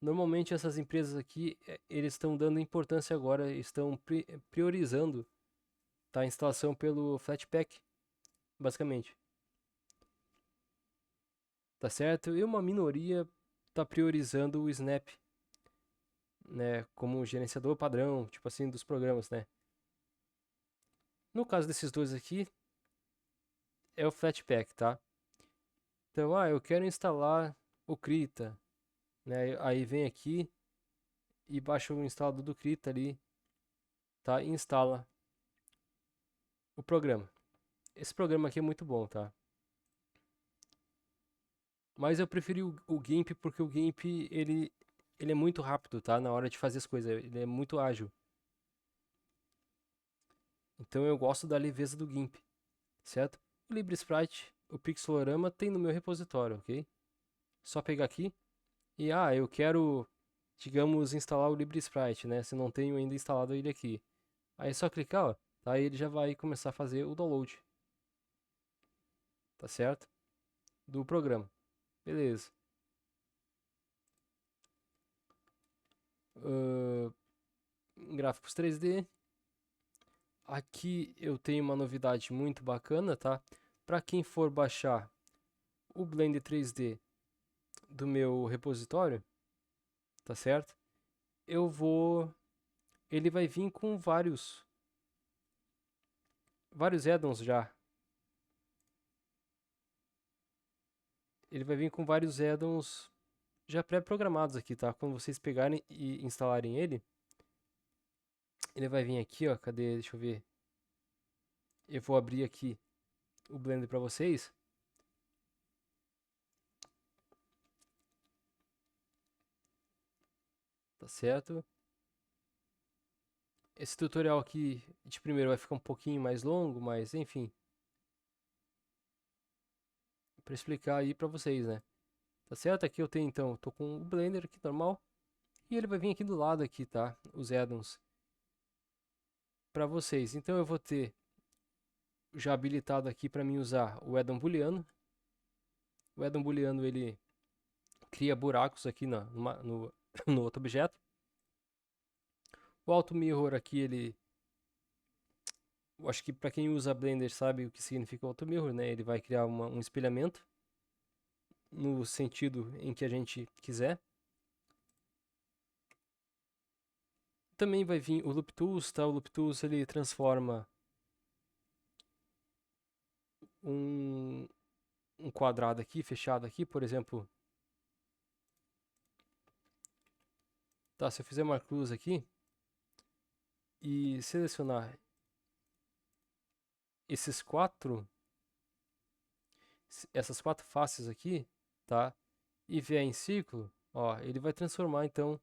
normalmente essas empresas aqui, eles estão dando importância agora, estão priorizando, tá? A instalação pelo Flatpak, basicamente. Tá certo? E uma minoria tá priorizando o Snap, né? Como gerenciador padrão, tipo assim, dos programas, né? No caso desses dois aqui, é o Flatpak, tá? Então, eu quero instalar o Krita, né? Aí vem aqui e baixa o instalador do Krita ali, tá? E instala o programa. Esse programa aqui é muito bom, tá? Mas eu preferi o GIMP porque o GIMP ele é muito rápido, tá? Na hora de fazer as coisas, ele é muito ágil. Então eu gosto da leveza do GIMP, certo? O LibreSprite, o Pixelorama tem no meu repositório, ok? Só pegar aqui e eu quero, digamos, instalar o LibreSprite, né? Se não tenho ainda instalado ele aqui. Aí é só clicar, ó, tá? Aí ele já vai começar a fazer o download, tá certo? Do programa. Beleza. Ahn, gráficos 3D. Aqui eu tenho uma novidade muito bacana, tá? Para quem for baixar o Blender 3D do meu repositório, tá certo? Ele vai vir com vários add-ons já. Ele vai vir com vários add-ons já pré-programados aqui, tá? Quando vocês pegarem e instalarem ele vai vir aqui, ó. Cadê? Deixa eu ver. Eu vou abrir aqui o Blender para vocês. Tá certo? Esse tutorial aqui de primeiro vai ficar um pouquinho mais longo, mas enfim, para explicar aí para vocês, né? Tá certo? Aqui eu tenho então, tô com o Blender aqui normal e ele vai vir aqui do lado aqui, tá? Os add-ons para vocês. Então eu vou ter já habilitado aqui para mim usar o addon booleano. O addon booleano ele cria buracos aqui no outro objeto. O auto mirror aqui ele, eu acho que para quem usa Blender sabe o que significa auto mirror, né? Ele vai criar um espelhamento no sentido em que a gente quiser. Também vai vir o Loop Tools, tá? O Loop Tools ele transforma um quadrado aqui, fechado aqui, por exemplo. Tá, se eu fizer uma cruz aqui e selecionar essas quatro faces aqui, tá? E vier em círculo, ó, ele vai transformar então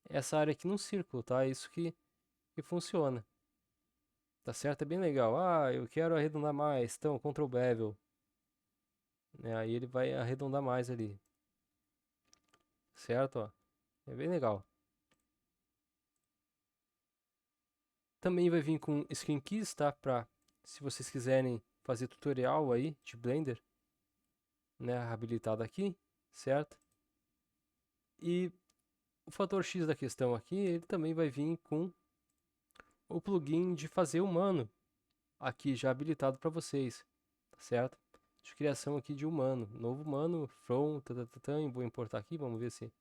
essa área aqui num círculo, tá? Isso que funciona. Tá certo? É bem legal. Ah, eu quero arredondar mais, então Ctrl Bevel. Né? Aí ele vai arredondar mais ali. Certo? Ó. É bem legal. Também vai vir com Screen Keys, tá? Pra, se vocês quiserem fazer tutorial aí de Blender, né? Habilitado aqui, certo? E o fator X da questão aqui, ele também vai vir com o plugin de fazer humano, aqui já habilitado para vocês, tá certo? De criação aqui de humano, novo humano, from, vou importar aqui, vamos ver se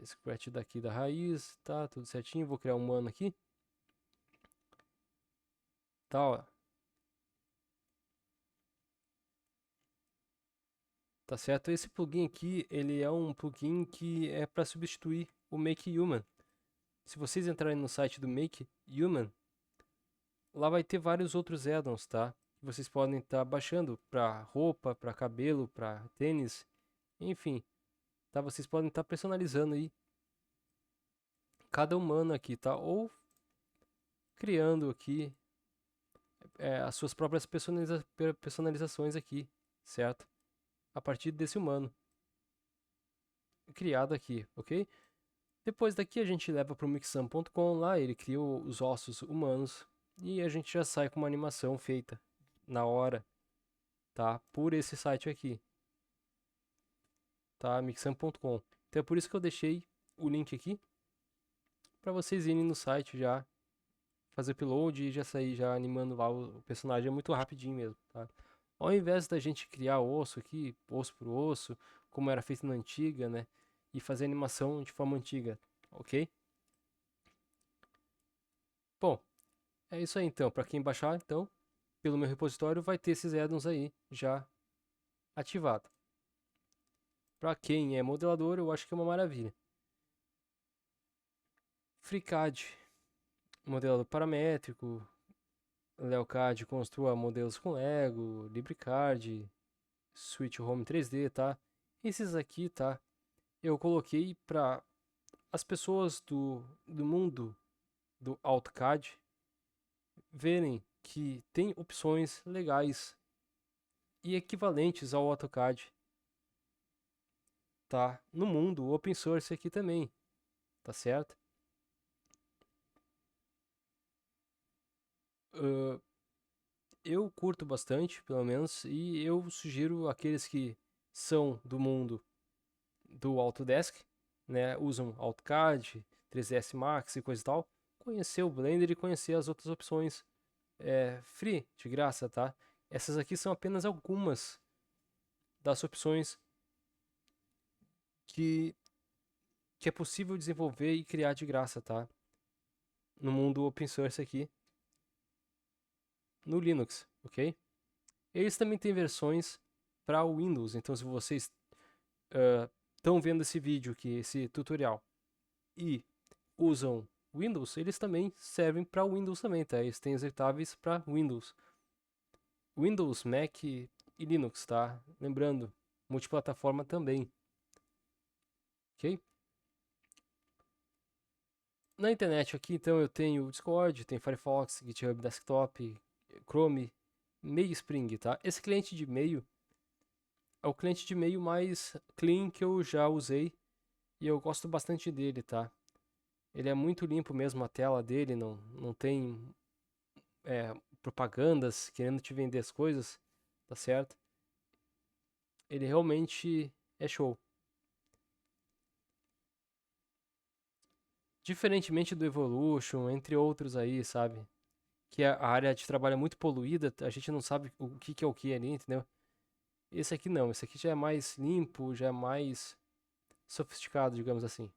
scratch daqui da raiz, tá tudo certinho, vou criar um humano aqui, tá, ó. Tá certo? Esse plugin aqui, ele é um plugin que é para substituir o Make Human. Se vocês entrarem no site do Make Human, lá vai ter vários outros add-ons, tá? Que vocês podem estar baixando para roupa, para cabelo, para tênis, enfim, tá? Vocês podem estar personalizando aí cada humano aqui, tá? Ou criando aqui as suas próprias personalizações aqui, certo? A partir desse humano criado aqui, ok? Depois daqui a gente leva para o mixam.com, lá ele cria os ossos humanos e a gente já sai com uma animação feita na hora, tá? Por esse site aqui, tá? Mixam.com. Então é por isso que eu deixei o link aqui para vocês irem no site já fazer upload e já sair já animando lá o personagem. É muito rapidinho mesmo, tá? Ao invés da gente criar osso aqui, osso por osso, como era feito na antiga, né? E fazer animação de forma antiga, ok? Bom, é isso aí então. Para quem baixar, então, pelo meu repositório, vai ter esses addons aí já ativado. Para quem é modelador, eu acho que é uma maravilha. FreeCAD, modelador paramétrico. LeoCAD construa modelos com Lego, LibreCAD, Switch Home 3D, tá? Esses aqui, tá? Eu coloquei para as pessoas do mundo do AutoCAD verem que tem opções legais e equivalentes ao AutoCAD, tá? No mundo open source aqui também, tá certo? Eu curto bastante, pelo menos, e eu sugiro aqueles que são do mundo do Autodesk, né, usam AutoCAD, 3ds Max e coisa e tal, conhecer o Blender e conhecer as outras opções free, de graça, tá? Essas aqui são apenas algumas das opções que, que é possível desenvolver e criar de graça, tá? No mundo open source aqui, no Linux, ok? Eles também têm versões para o Windows, então se vocês estão vendo esse vídeo aqui, esse tutorial, e usam Windows, eles também servem para Windows também, tá? Eles têm executáveis para Windows. Windows, Mac e Linux, tá? Lembrando, multiplataforma também. Ok? Na internet aqui, então, eu tenho o Discord, tenho Firefox, GitHub Desktop, Chrome, MailSpring, tá? Esse cliente de e-mail é o cliente de e-mail mais clean que eu já usei e eu gosto bastante dele, tá? Ele é muito limpo mesmo, a tela dele não tem propagandas, querendo te vender as coisas, tá certo? Ele realmente é show. Diferentemente do Evolution, entre outros aí, sabe? Que a área de trabalho é muito poluída, a gente não sabe o que é o que ali, entendeu? Esse aqui não, esse aqui já é mais limpo, já é mais sofisticado, digamos assim.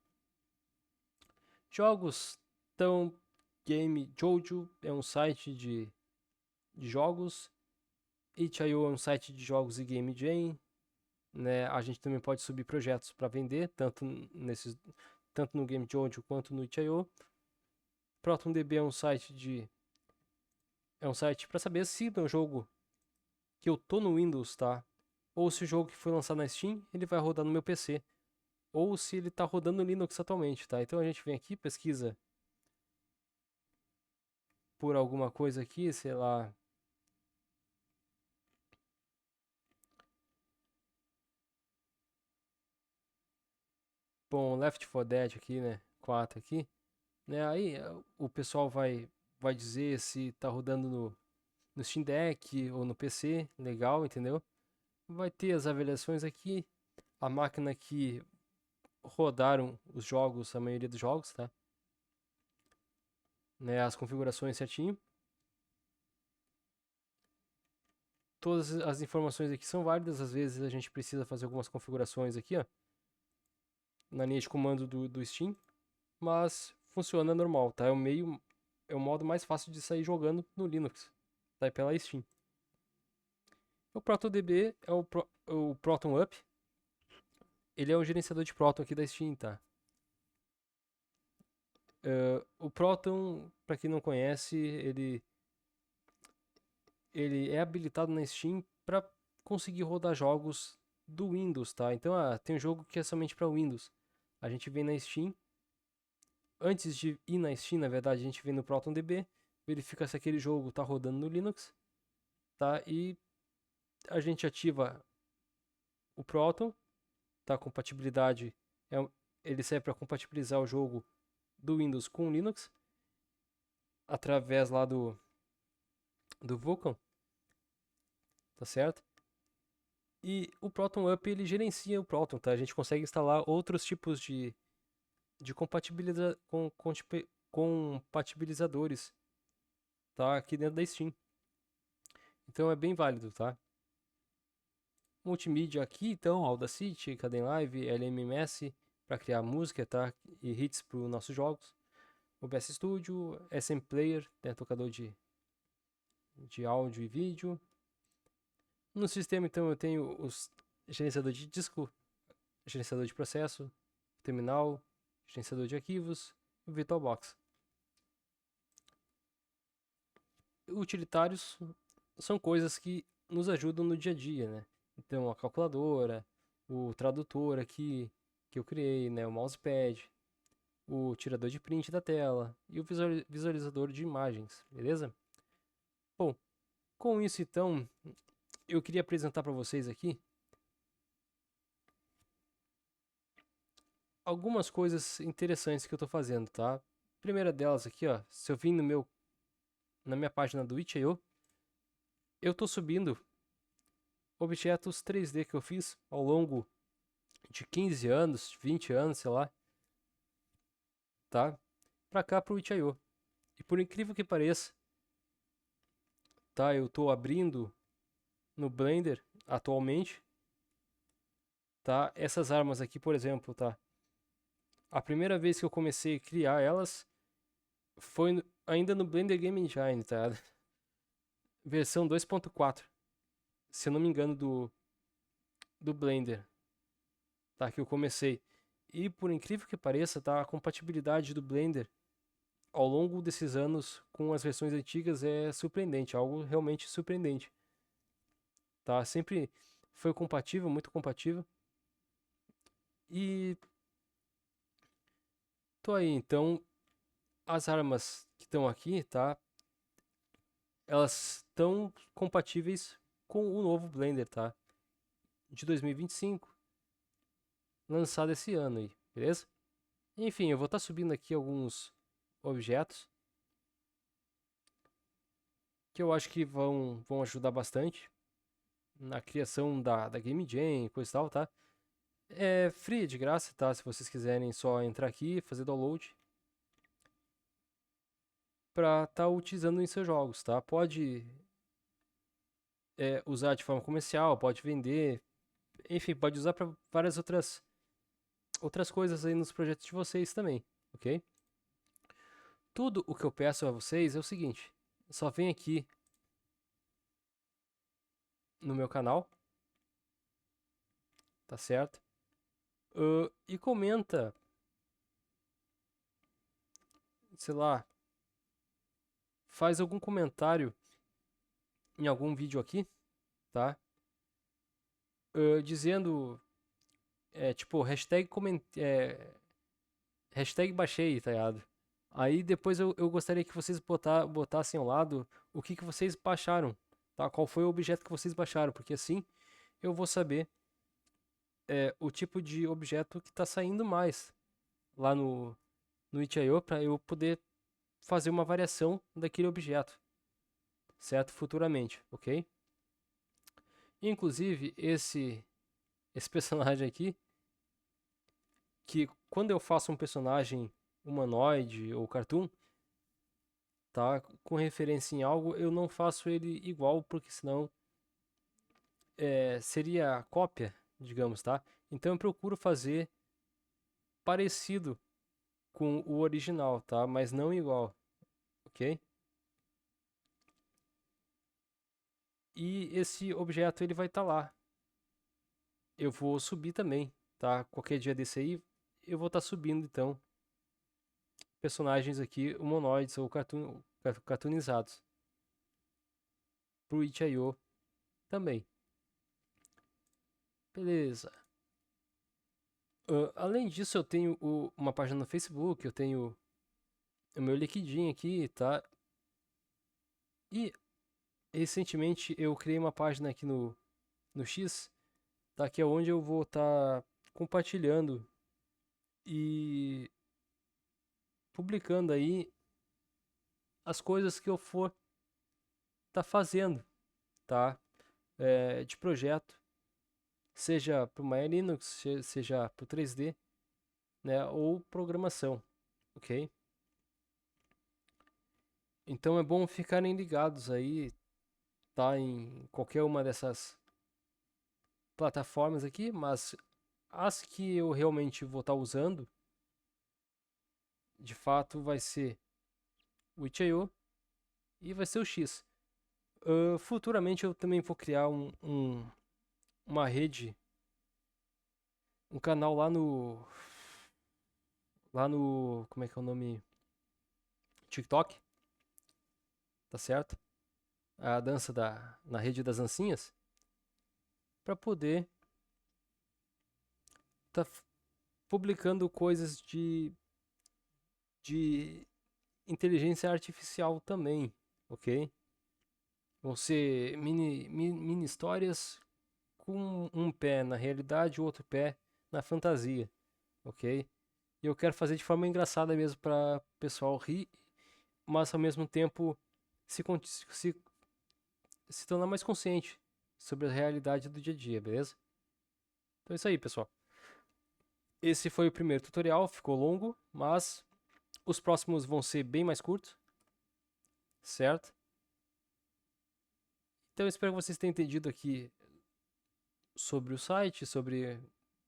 Jogos, então, Game Jojo é um site de jogos, itch.io é um site de jogos e Game Jam, né? A gente também pode subir projetos para vender, tanto no Game Jojo quanto no itch.io. ProtonDB é um site para saber se o jogo que eu tô no Windows, tá? Ou se o jogo que foi lançado na Steam, ele vai rodar no meu PC, ou se ele tá rodando no Linux atualmente, tá? Então a gente vem aqui, pesquisa por alguma coisa aqui, sei lá. Bom, Left 4 Dead aqui, né? 4 aqui, né? Aí o pessoal vai dizer se tá rodando no Steam Deck ou no PC, legal, entendeu? Vai ter as avaliações aqui, a máquina que rodaram os jogos, a maioria dos jogos, tá? Né, as configurações certinho. Todas as informações aqui são válidas, às vezes a gente precisa fazer algumas configurações aqui, ó, na linha de comando do Steam, mas funciona normal, tá? É o modo mais fácil de sair jogando no Linux, tá? É pela Steam. O ProtonDB é o ProtonUp, ele é o gerenciador de Proton aqui da Steam, tá? O Proton, para quem não conhece, ele é habilitado na Steam para conseguir rodar jogos do Windows, tá? Então, tem um jogo que é somente para Windows. A gente vem na Steam. Antes de ir na Steam, na verdade, a gente vem no ProtonDB, verifica se aquele jogo tá rodando no Linux, tá? E a gente ativa o Proton, tá? A compatibilidade ele serve para compatibilizar o jogo do Windows com o Linux através lá do Vulkan, tá certo? E o ProtonUp ele gerencia o Proton, tá? A gente consegue instalar outros tipos de compatibilizadores, tá? Aqui dentro da Steam. Então é bem válido, tá? Multimídia aqui, então, Audacity, Kdenlive, LMMS para criar música, tá? E hits para os nossos jogos. OBS Studio, SM Player, né? Tocador de áudio e vídeo. No sistema, então, eu tenho os gerenciador de disco, gerenciador de processo, terminal, gerenciador de arquivos e VirtualBox. Utilitários são coisas que nos ajudam no dia a dia, né? Então, a calculadora, o tradutor aqui que eu criei, né? O mousepad, o tirador de print da tela e o visualizador de imagens, beleza? Bom, com isso então, eu queria apresentar para vocês aqui algumas coisas interessantes que eu estou fazendo, tá? Primeira delas aqui, ó, se eu vim na minha página do itch.io, eu estou subindo objetos 3D que eu fiz ao longo de 15 anos, 20 anos, sei lá, tá? Pra cá pro itch.io. E por incrível que pareça, tá? Eu tô abrindo no Blender atualmente, tá? Essas armas aqui, por exemplo, tá? A primeira vez que eu comecei a criar elas foi ainda no Blender Game Engine, tá? Versão 2.4, se eu não me engano, do Blender, tá? Que eu comecei. E por incrível que pareça, tá? A compatibilidade do Blender ao longo desses anos com as versões antigas é surpreendente, algo realmente surpreendente, tá? Sempre foi compatível, muito compatível. E tô aí, então as armas que estão aqui, tá? Elas estão compatíveis com o novo Blender, tá? De 2025, lançado esse ano aí, beleza? Enfim, eu vou estar subindo aqui alguns objetos que eu acho que vão ajudar bastante na criação da Game Jam, coisa e tal, tá? É free, de graça, tá? Se vocês quiserem só entrar aqui, fazer download para estar utilizando em seus jogos, tá? Pode usar de forma comercial, pode vender, enfim, pode usar para várias outras coisas aí nos projetos de vocês também, ok? Tudo o que eu peço a vocês é o seguinte: só vem aqui no meu canal, tá certo? E comenta, sei lá, faz algum comentário em algum vídeo aqui, tá? Dizendo, tipo, hashtag baixei, tá ligado? Aí depois eu gostaria que vocês botassem ao lado o que vocês baixaram, tá? Qual foi o objeto que vocês baixaram, porque assim eu vou saber o tipo de objeto que está saindo mais lá no itch.io para eu poder fazer uma variação daquele objeto, certo? Futuramente, ok? Inclusive, esse personagem aqui, que quando eu faço um personagem humanoide ou cartoon, tá? Com referência em algo, eu não faço ele igual, porque senão seria cópia, digamos, tá? Então eu procuro fazer parecido com o original, tá? Mas não igual, ok? E esse objeto ele vai estar lá. Eu vou subir também, tá? Qualquer dia desse aí eu vou estar subindo então personagens aqui humanoides ou cartoonizados pro itch.io também. Beleza. Além disso, eu tenho uma página no Facebook, eu tenho o meu LinkedIn aqui, tá? E recentemente eu criei uma página aqui no X, tá? Que é onde eu vou estar compartilhando e publicando aí as coisas que eu for estar fazendo, tá? De projeto, seja para o Maya Linux, seja para o 3D, né? Ou programação, ok? Então é bom ficarem ligados aí, tá? Em qualquer uma dessas plataformas aqui, mas as que eu realmente vou estar usando, de fato, vai ser o itch.io e vai ser o X. Futuramente eu também vou criar uma rede, um canal lá no, como é que é o nome? TikTok, tá certo? A dança na rede das dancinhas, para poder estar publicando coisas de inteligência artificial também, ok? Vão ser mini histórias com um pé na realidade e o outro pé na fantasia, ok? E eu quero fazer de forma engraçada mesmo para o pessoal rir, mas ao mesmo tempo se, se, se tornar mais consciente sobre a realidade do dia a dia, beleza? Então é isso aí, pessoal. Esse foi o primeiro tutorial, ficou longo, mas os próximos vão ser bem mais curtos, certo? Então eu espero que vocês tenham entendido aqui sobre o site, sobre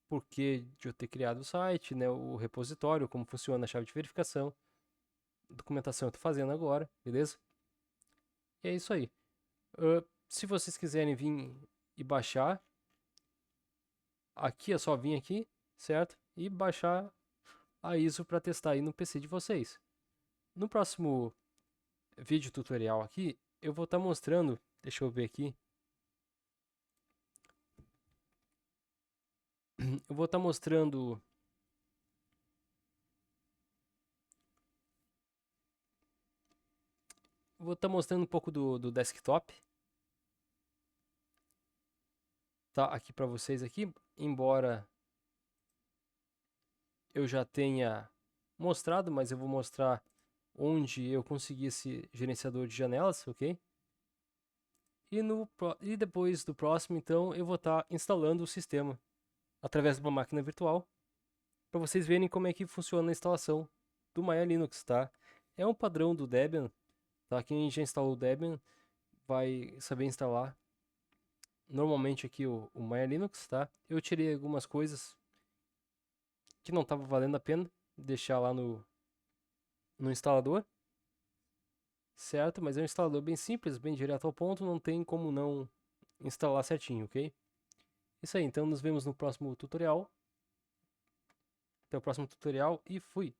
por que de eu ter criado o site, né, o repositório, como funciona a chave de verificação, documentação eu estou fazendo agora, beleza? E é isso aí. Se vocês quiserem vir e baixar, aqui é só vir aqui, certo? E baixar a ISO para testar aí no PC de vocês. No próximo vídeo tutorial aqui, eu vou estar mostrando, deixa eu ver aqui, eu vou estar mostrando um pouco do desktop, tá? Aqui para vocês aqui, embora eu já tenha mostrado, mas eu vou mostrar onde eu consegui esse gerenciador de janelas, ok? E depois do próximo, então, eu vou estar instalando o sistema através de uma máquina virtual, para vocês verem como é que funciona a instalação do Maya Linux, tá? É um padrão do Debian, tá? Quem já instalou o Debian vai saber instalar normalmente aqui o Maya Linux, tá? Eu tirei algumas coisas que não estava valendo a pena deixar lá no instalador, certo? Mas é um instalador bem simples, bem direto ao ponto, não tem como não instalar certinho, ok? Isso aí, então nos vemos no próximo tutorial. Até o próximo tutorial e fui!